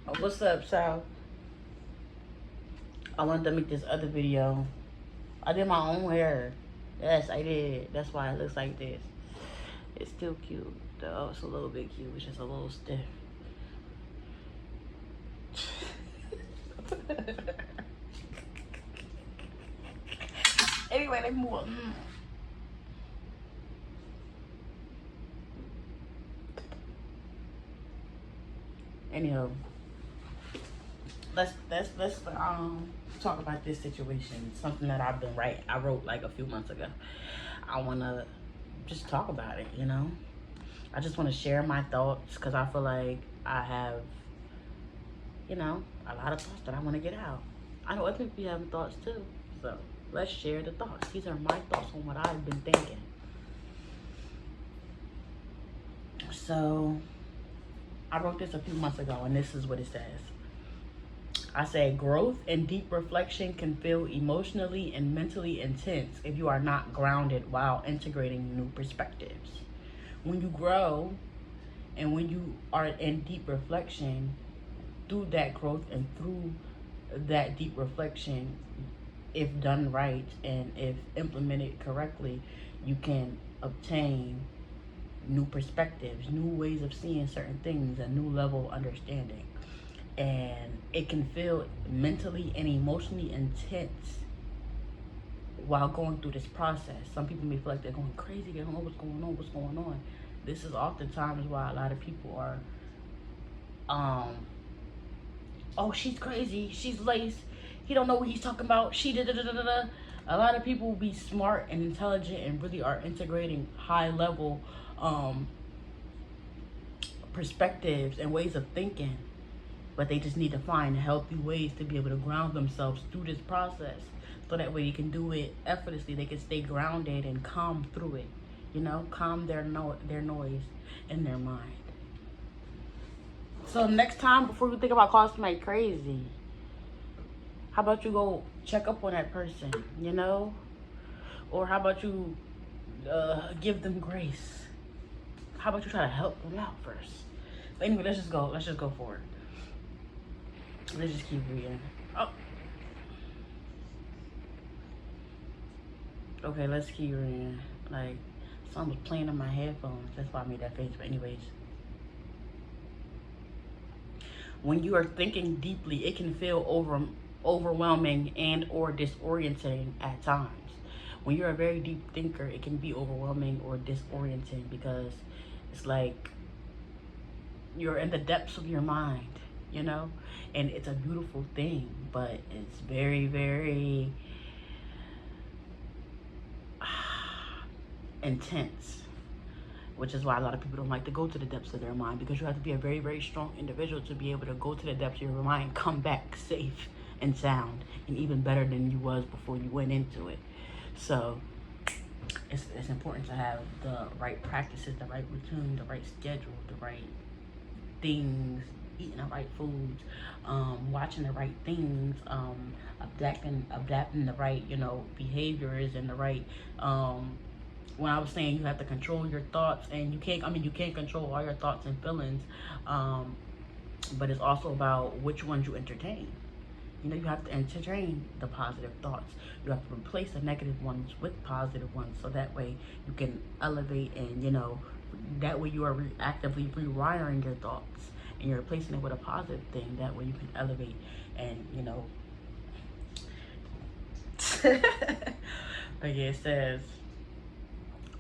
What's up, Sal? I wanted to make this other video. I did my own hair. Yes, I did. That's why it looks like this. It's still cute, though. It's a little bit cute. It's just a little stiff. Anyway, let's move on. Anyhow, let's talk about this situation. Something that I wrote like a few months ago. I wanna just talk about it. I just want to share my thoughts because I feel like I have, a lot of thoughts that I want to get out. I know other people be having thoughts too, so let's share the thoughts. These are my thoughts on what I've been thinking. So I wrote this a few months ago, and this is what it says. I say, growth and deep reflection can feel emotionally and mentally intense if you are not grounded while integrating new perspectives. When you grow and when you are in deep reflection, through that growth and through that deep reflection, if done right and if implemented correctly, you can obtain new perspectives, new ways of seeing certain things, a new level of understanding. And it can feel mentally and emotionally intense while going through this process. Some people may feel like they're going crazy, they don't know what's going on. This is oftentimes why a lot of people are oh, she's crazy, she's laced, he don't know what he's talking about, she da da da da da. A lot of people will be smart and intelligent and really are integrating high level perspectives and ways of thinking, but they just need to find healthy ways to be able to ground themselves through this process, so that way you can do it effortlessly. They can stay grounded and calm through it, calm their noise in their mind. So next time, before you think about calling somebody crazy, how about you go check up on that person, or how about you give them grace? How about you try to help them out first? But anyway, let's just go forward. Let's just keep reading. Oh. Okay, let's keep reading. Like, something was playing in my headphones. That's why I made that face. But anyways. When you are thinking deeply, it can feel overwhelming and or disorienting at times. When you're a very deep thinker, it can be overwhelming or disorienting because it's like you're in the depths of your mind, and it's a beautiful thing, but it's very, very intense, which is why a lot of people don't like to go to the depths of their mind, because you have to be a very, very strong individual to be able to go to the depths of your mind, come back safe and sound, and even better than you was before you went into it. So it's important to have the right practices, the right routine, the right schedule, the right things, eating the right foods, watching the right things, adapting the right, behaviors and the right, when I was saying you have to control your thoughts, and you can't control all your thoughts and feelings, but it's also about which ones you entertain. You have to entertain the positive thoughts. You have to replace the negative ones with positive ones, so that way you can elevate, and that way you are actively rewiring your thoughts, and you're replacing it with a positive thing. That way you can elevate, and like it says,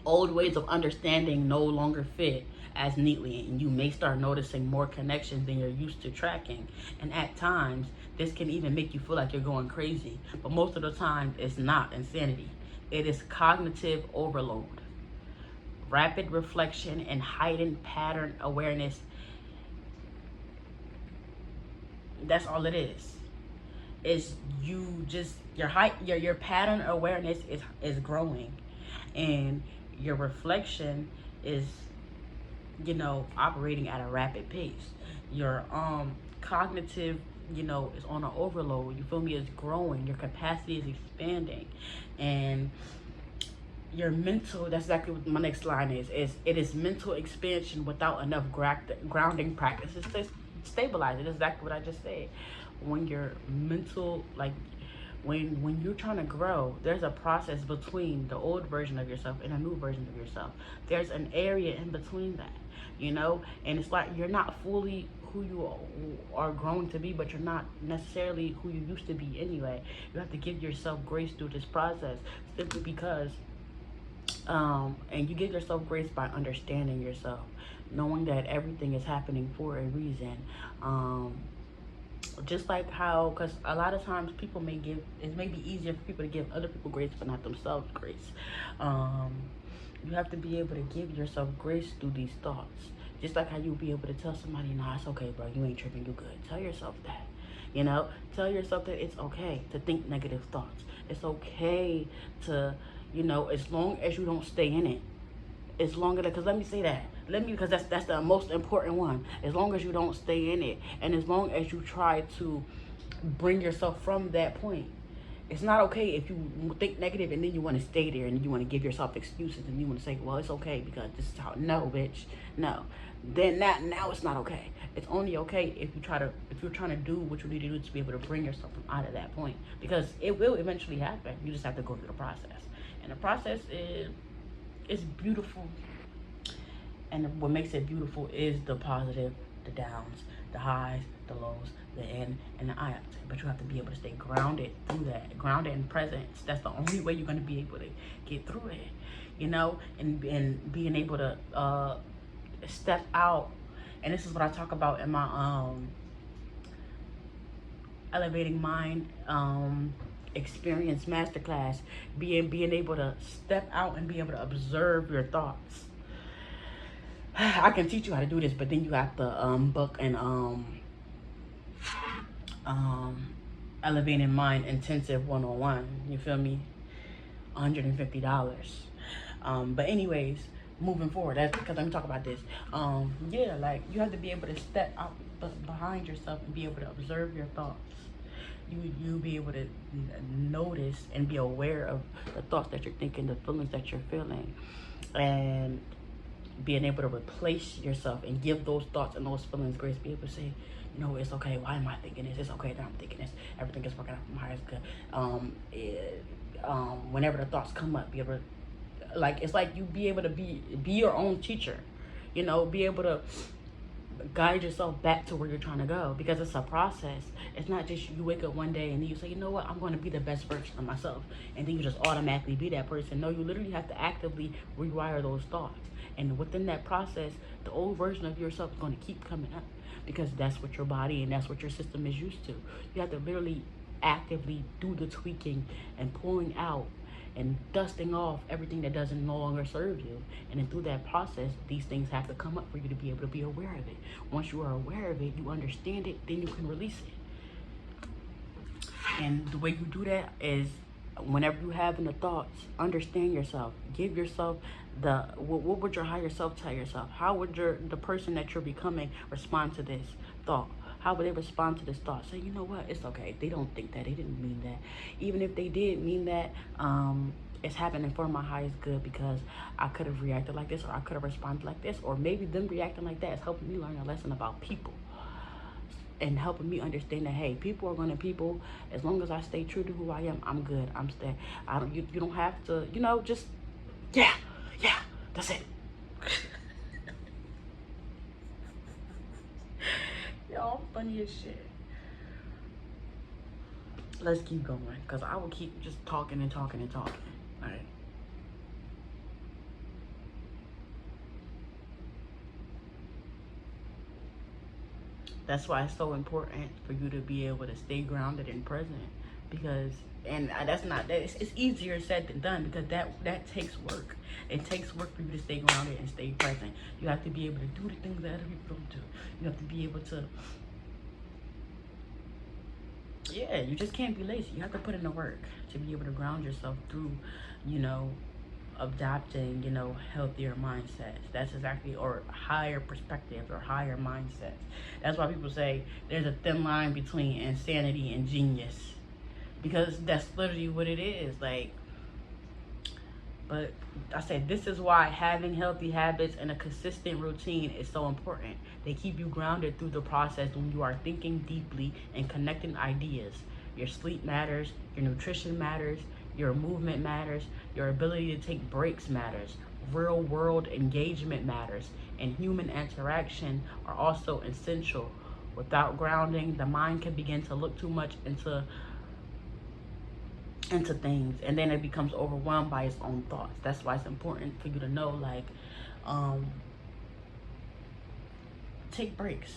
old ways of understanding no longer fit as neatly, and you may start noticing more connections than you're used to tracking. And at times, this can even make you feel like you're going crazy. But most of the time, it's not insanity. It is cognitive overload. Rapid reflection and heightened pattern awareness. That's all it is. Is your pattern awareness is growing, and your reflection is operating at a rapid pace. Your cognitive is on an overload, you feel me, is growing, your capacity is expanding, and your mental, that's exactly what my next line is it is mental expansion without enough grounding practices stabilize it. That's exactly what I just said. When your mental, like, when you're trying to grow, there's a process between the old version of yourself and a new version of yourself. There's an area in between that, you know. And it's like you're not fully who you are growing to be, but you're not necessarily who you used to be anyway. You have to give yourself grace through this process, simply because and you give yourself grace by understanding yourself, knowing that everything is happening for a reason. Just like how, because a lot of times people may give, it may be easier for people to give other people grace but not themselves grace. You have to be able to give yourself grace through these thoughts. Just like how you'll be able to tell somebody, nah, it's okay, bro, you ain't tripping, you good. Tell yourself that. You know, tell yourself that it's okay to think negative thoughts. It's okay to, you know, as long as you don't stay in it. As long as, because let me say that, because that's the most important one. As long as you don't stay in it, and as long as you try to bring yourself from that point. It's not okay if you think negative and then you want to stay there and you want to give yourself excuses and you want to say, well, it's okay because this is how. No, bitch, no. Then now it's not okay. It's only okay if you're trying to do what you need to do to be able to bring yourself from out of that point, because it will eventually happen. You just have to go through the process, and the process is beautiful. And what makes it beautiful is the positive, the downs, the highs, the lows, the in and the out. But you have to be able to stay grounded through that, grounded in presence. That's the only way you're going to be able to get through it, you know, and being able to step out. And this is what I talk about in my elevating mind experience masterclass, being able to step out and be able to observe your thoughts. I can teach you how to do this, but then you have to book an elevating mind intensive 101. You feel me? $150. But anyways, moving forward, that's because let me talk about this. Yeah, like you have to be able to step out behind yourself and be able to observe your thoughts. You be able to notice and be aware of the thoughts that you're thinking, the feelings that you're feeling, and being able to replace yourself and give those thoughts and those feelings grace. Be able to say, you know, it's okay. Why am I thinking this? It's okay that I'm thinking this. Everything is working out for my highest good. Whenever the thoughts come up, be able to, like, it's like you be able to be your own teacher. You know, be able to guide yourself back to where you're trying to go, because it's a process. It's not just you wake up one day and then you say, you know what, I'm going to be the best version of myself, and then you just automatically be that person. No, you literally have to actively rewire those thoughts, and within that process, the old version of yourself is going to keep coming up, because that's what your body and that's what your system is used to. You have to literally actively do the tweaking and pulling out and dusting off everything that doesn't no longer serve you. And then through that process, these things have to come up for you to be able to be aware of it. Once you are aware of it, you understand it, then you can release it. And the way you do that is, whenever you have the thoughts, understand yourself. Give yourself what would your higher self tell yourself? How would the person that you're becoming respond to this thought? How would they respond to this thought? Say, you know what, it's okay. They don't think that. They didn't mean that. Even if they did mean that, it's happening for my highest good, because I could have reacted like this, or I could have responded like this, or maybe them reacting like that is helping me learn a lesson about people, and helping me understand that, hey, people are gonna people. As long as I stay true to who I am, I'm good. I'm staying. I don't. You don't have to. You know, just yeah. That's it. Y'all funny as shit. Let's keep going, because I will keep just talking and talking and talking. All right. That's why it's so important for you to be able to stay grounded and present, because, and that's not that it's easier said than done, because that takes work. It takes work for you to stay grounded and stay present. You have to be able to do the things that other people don't do. You have to be able to, yeah, you just can't be lazy. You have to put in the work to be able to ground yourself through, you know, adopting, you know, healthier mindsets. That's exactly, or higher perspectives or higher mindsets. That's why people say there's a thin line between insanity and genius, because that's literally what it is. Like, But I said, this is why having healthy habits and a consistent routine is so important. They keep you grounded through the process when you are thinking deeply and connecting ideas. Your sleep matters, your nutrition matters, your movement matters, your ability to take breaks matters, real world engagement matters, and human interaction are also essential. Without grounding, the mind can begin to look too much into things, and then it becomes overwhelmed by its own thoughts. That's why it's important for you to know, like, um take breaks,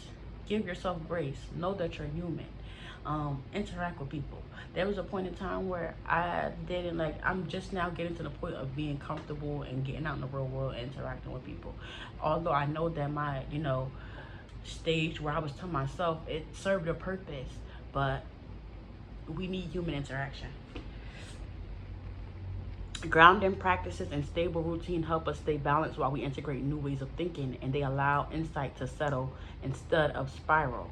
give yourself grace, know that you're human. Interact with people. There was a point in time where I didn't, like, I'm just now getting to the point of being comfortable and getting out in the real world and interacting with people. Although I know that my, stage where I was to myself, it served a purpose, but we need human interaction. Grounding practices and stable routine help us stay balanced while we integrate new ways of thinking, and they allow insight to settle instead of spiral.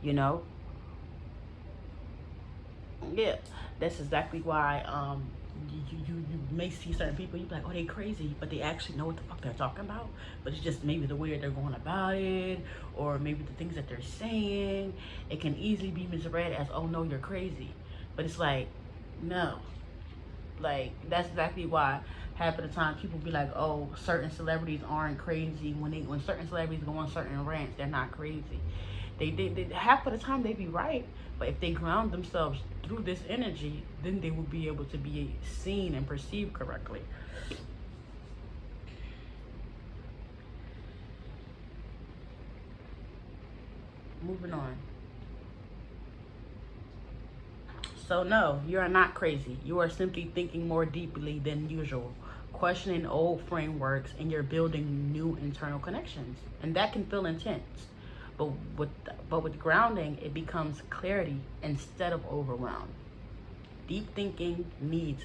You know? Yeah. That's exactly why you may see certain people, you be like, oh, they crazy, but they actually know what the fuck they're talking about. But it's just maybe the way that they're going about it, or maybe the things that they're saying. It can easily be misread as, oh no, you're crazy. But it's like, no. Like, that's exactly why half of the time people be like, oh, certain celebrities aren't crazy. When certain celebrities go on certain rants, they're not crazy. They half of the time they be right, but if they ground themselves through this energy, then they will be able to be seen and perceived correctly. Moving on. So no, you are not crazy. You are simply thinking more deeply than usual, questioning old frameworks, and you're building new internal connections. And that can feel intense. But with with grounding, it becomes clarity instead of overwhelm. Deep thinking needs